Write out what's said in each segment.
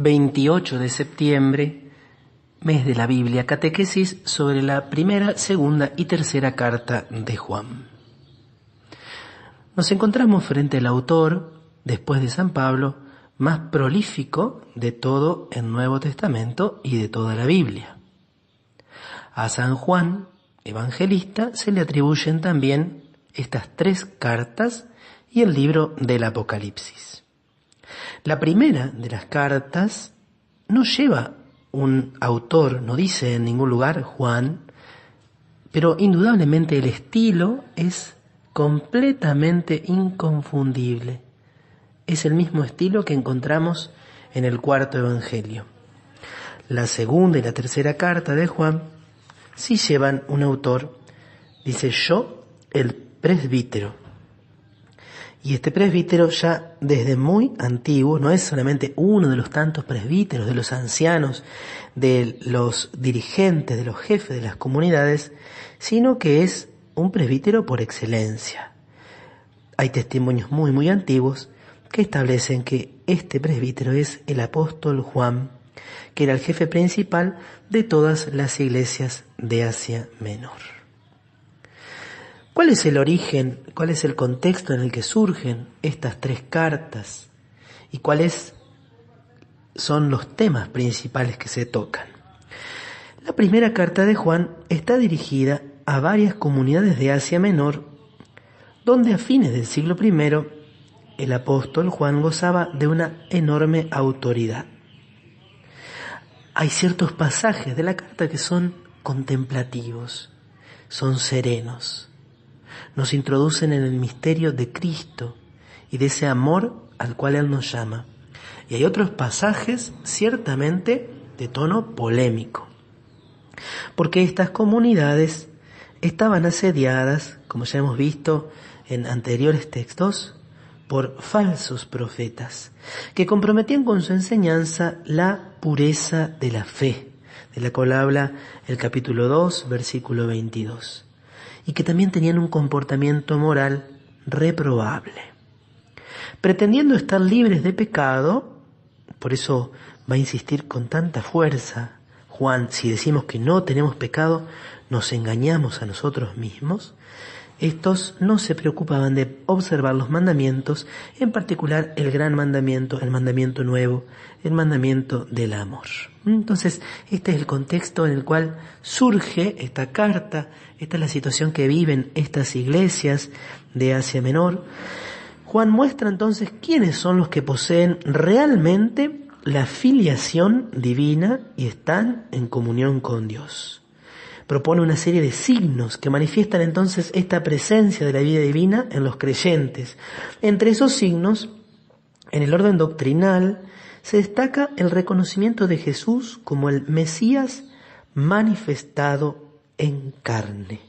28 de septiembre, mes de la Biblia, catequesis sobre la primera, segunda y tercera carta de Juan. Nos encontramos frente al autor, después de San Pablo, más prolífico de todo el Nuevo Testamento y de toda la Biblia. A San Juan, evangelista, se le atribuyen también estas 3 cartas y el libro del Apocalipsis. La primera de las cartas no lleva un autor, no dice en ningún lugar Juan, pero indudablemente el estilo es completamente inconfundible. Es el mismo estilo que encontramos en el cuarto evangelio. La segunda y la tercera carta de Juan sí llevan un autor, dice yo, el presbítero. Y este presbítero ya desde muy antiguo, no es solamente uno de los tantos presbíteros, de los ancianos, de los dirigentes, de los jefes de las comunidades, sino que es un presbítero por excelencia. Hay testimonios muy antiguos que establecen que este presbítero es el apóstol Juan, que era el jefe principal de todas las iglesias de Asia Menor. ¿Cuál es el origen, cuál es el contexto en el que surgen estas 3 cartas y cuáles son los temas principales que se tocan? La primera carta de Juan está dirigida a varias comunidades de Asia Menor, donde a fines del siglo I el apóstol Juan gozaba de una enorme autoridad. Hay ciertos pasajes de la carta que son contemplativos, son serenos. Nos introducen en el misterio de Cristo y de ese amor al cual Él nos llama. Y hay otros pasajes ciertamente de tono polémico, porque estas comunidades estaban asediadas, como ya hemos visto en anteriores textos, por falsos profetas, que comprometían con su enseñanza la pureza de la fe, de la cual habla el capítulo 2, versículo 22. Y que también tenían un comportamiento moral reprobable. Pretendiendo estar libres de pecado, por eso va a insistir con tanta fuerza Juan, si decimos que no tenemos pecado, nos engañamos a nosotros mismos. Estos no se preocupaban de observar los mandamientos, en particular el gran mandamiento, el mandamiento nuevo, el mandamiento del amor. Entonces, este es el contexto en el cual surge esta carta, esta es la situación que viven estas iglesias de Asia Menor. Juan muestra entonces quiénes son los que poseen realmente la filiación divina y están en comunión con Dios. Propone una serie de signos que manifiestan entonces esta presencia de la vida divina en los creyentes. Entre esos signos, en el orden doctrinal, se destaca el reconocimiento de Jesús como el Mesías manifestado en carne.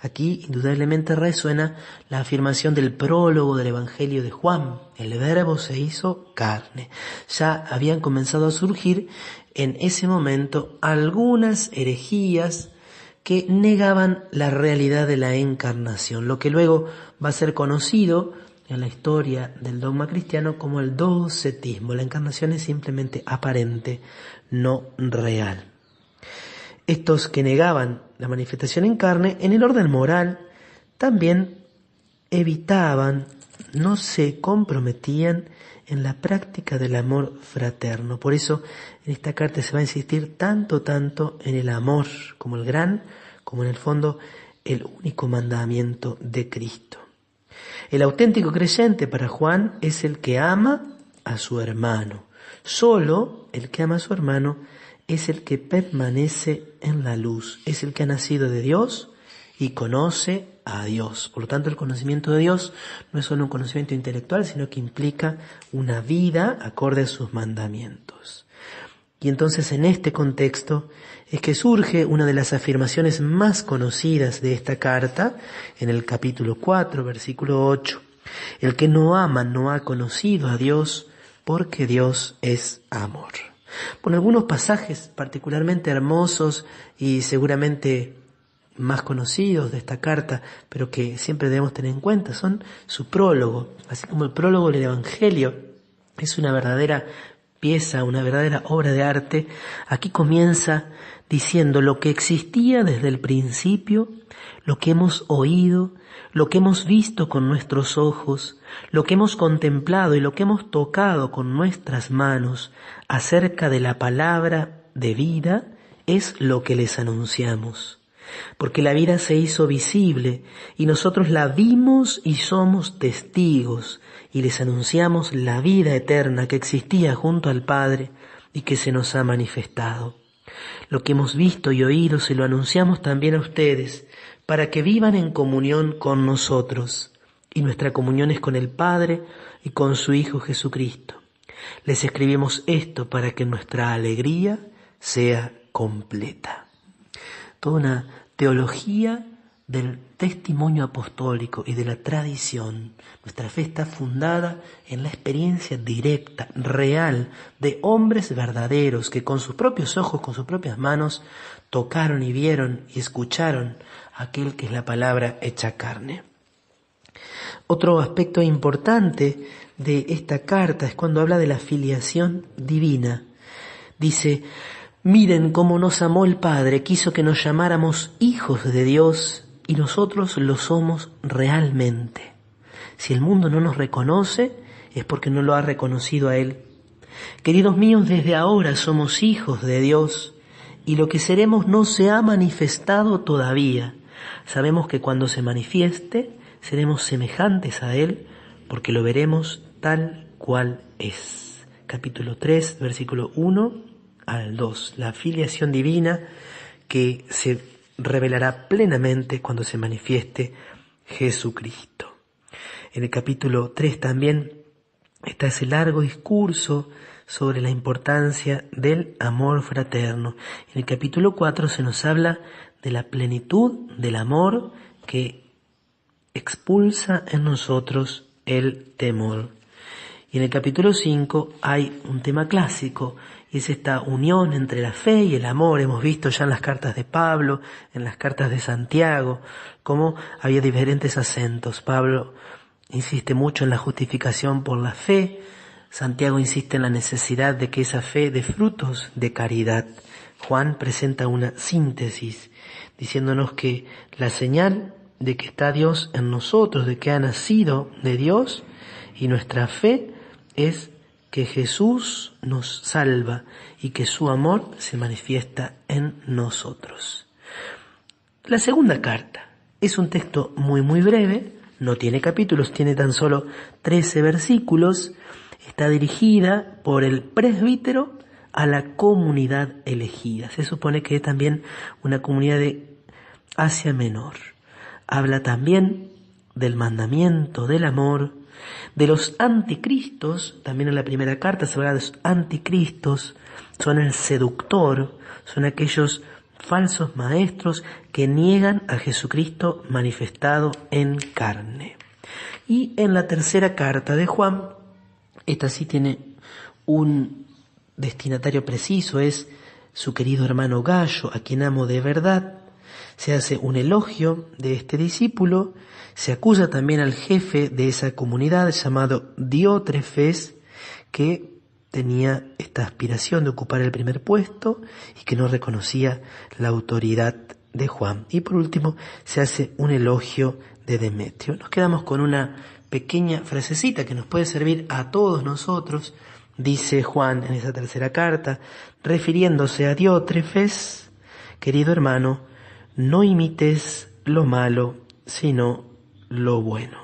Aquí indudablemente resuena la afirmación del prólogo del Evangelio de Juan: el Verbo se hizo carne. Ya habían comenzado a surgir en ese momento algunas herejías que negaban la realidad de la encarnación, lo que luego va a ser conocido en la historia del dogma cristiano como el docetismo. La encarnación es simplemente aparente, no real. Estos que negaban la manifestación en carne, en el orden moral, también evitaban, no se comprometían en la práctica del amor fraterno. Por eso en esta carta se va a insistir tanto en el amor como el gran, como en el fondo el único mandamiento de Cristo. El auténtico creyente para Juan es el que ama a su hermano. Solo el que ama a su hermano es el que permanece en la luz, es el que ha nacido de Dios y conoce a Dios. Por lo tanto, el conocimiento de Dios no es solo un conocimiento intelectual, sino que implica una vida acorde a sus mandamientos. Y entonces en este contexto es que surge una de las afirmaciones más conocidas de esta carta, en el capítulo 4, versículo 8. El que no ama no ha conocido a Dios, porque Dios es amor. Por algunos pasajes particularmente hermosos y seguramente más conocidos de esta carta, pero que siempre debemos tener en cuenta, son su prólogo. Así como el prólogo del Evangelio es una verdadera pieza, una verdadera obra de arte, aquí comienza diciendo lo que existía desde el principio, lo que hemos oído, lo que hemos visto con nuestros ojos, lo que hemos contemplado y lo que hemos tocado con nuestras manos acerca de la palabra de vida, es lo que les anunciamos. Porque la vida se hizo visible y nosotros la vimos y somos testigos y les anunciamos la vida eterna que existía junto al Padre y que se nos ha manifestado. Lo que hemos visto y oído se lo anunciamos también a ustedes para que vivan en comunión con nosotros, y nuestra comunión es con el Padre y con su Hijo Jesucristo. Les escribimos esto para que nuestra alegría sea completa. Toda una teología del testimonio apostólico y de la tradición. Nuestra fe está fundada en la experiencia directa, real, de hombres verdaderos que con sus propios ojos, con sus propias manos, tocaron y vieron y escucharon aquel que es la palabra hecha carne. Otro aspecto importante de esta carta es cuando habla de la filiación divina. Dice: miren cómo nos amó el Padre, quiso que nos llamáramos hijos de Dios, y nosotros lo somos realmente. Si el mundo no nos reconoce, es porque no lo ha reconocido a Él. Queridos míos, desde ahora somos hijos de Dios, y lo que seremos no se ha manifestado todavía. Sabemos que cuando se manifieste, seremos semejantes a Él, porque lo veremos tal cual es. Capítulo 3, versículo 1 al 2. La filiación divina que se revelará plenamente cuando se manifieste Jesucristo. En el capítulo 3 también está ese largo discurso sobre la importancia del amor fraterno. En el capítulo 4 se nos habla de la plenitud del amor que expulsa en nosotros el temor. Y en el capítulo 5 hay un tema clásico, y es esta unión entre la fe y el amor. Hemos visto ya en las cartas de Pablo, en las cartas de Santiago, cómo había diferentes acentos. Pablo insiste mucho en la justificación por la fe. Santiago insiste en la necesidad de que esa fe dé frutos de caridad. Juan presenta una síntesis, diciéndonos que la señal de que está Dios en nosotros, de que ha nacido de Dios, y nuestra fe es que Jesús nos salva y que su amor se manifiesta en nosotros. La segunda carta es un texto muy breve, no tiene capítulos, tiene tan solo 13 versículos, está dirigida por el presbítero a la comunidad elegida. Se supone que es también una comunidad de Asia Menor. Habla también del mandamiento del amor, de los anticristos. También en la primera carta se habla de los anticristos. Son el seductor, son aquellos falsos maestros que niegan a Jesucristo manifestado en carne. Y en la tercera carta de Juan, esta sí tiene un destinatario preciso, es su querido hermano Gayo, a quien amo de verdad. Se hace un elogio de este discípulo, se acusa también al jefe de esa comunidad llamado Diótrefes, que tenía esta aspiración de ocupar el primer puesto y que no reconocía la autoridad de Juan. Y por último se hace un elogio de Demetrio. Nos quedamos con una pequeña frasecita que nos puede servir a todos nosotros. Dice Juan en esa tercera carta, refiriéndose a Diótrefes: querido hermano, no imites lo malo, sino lo bueno.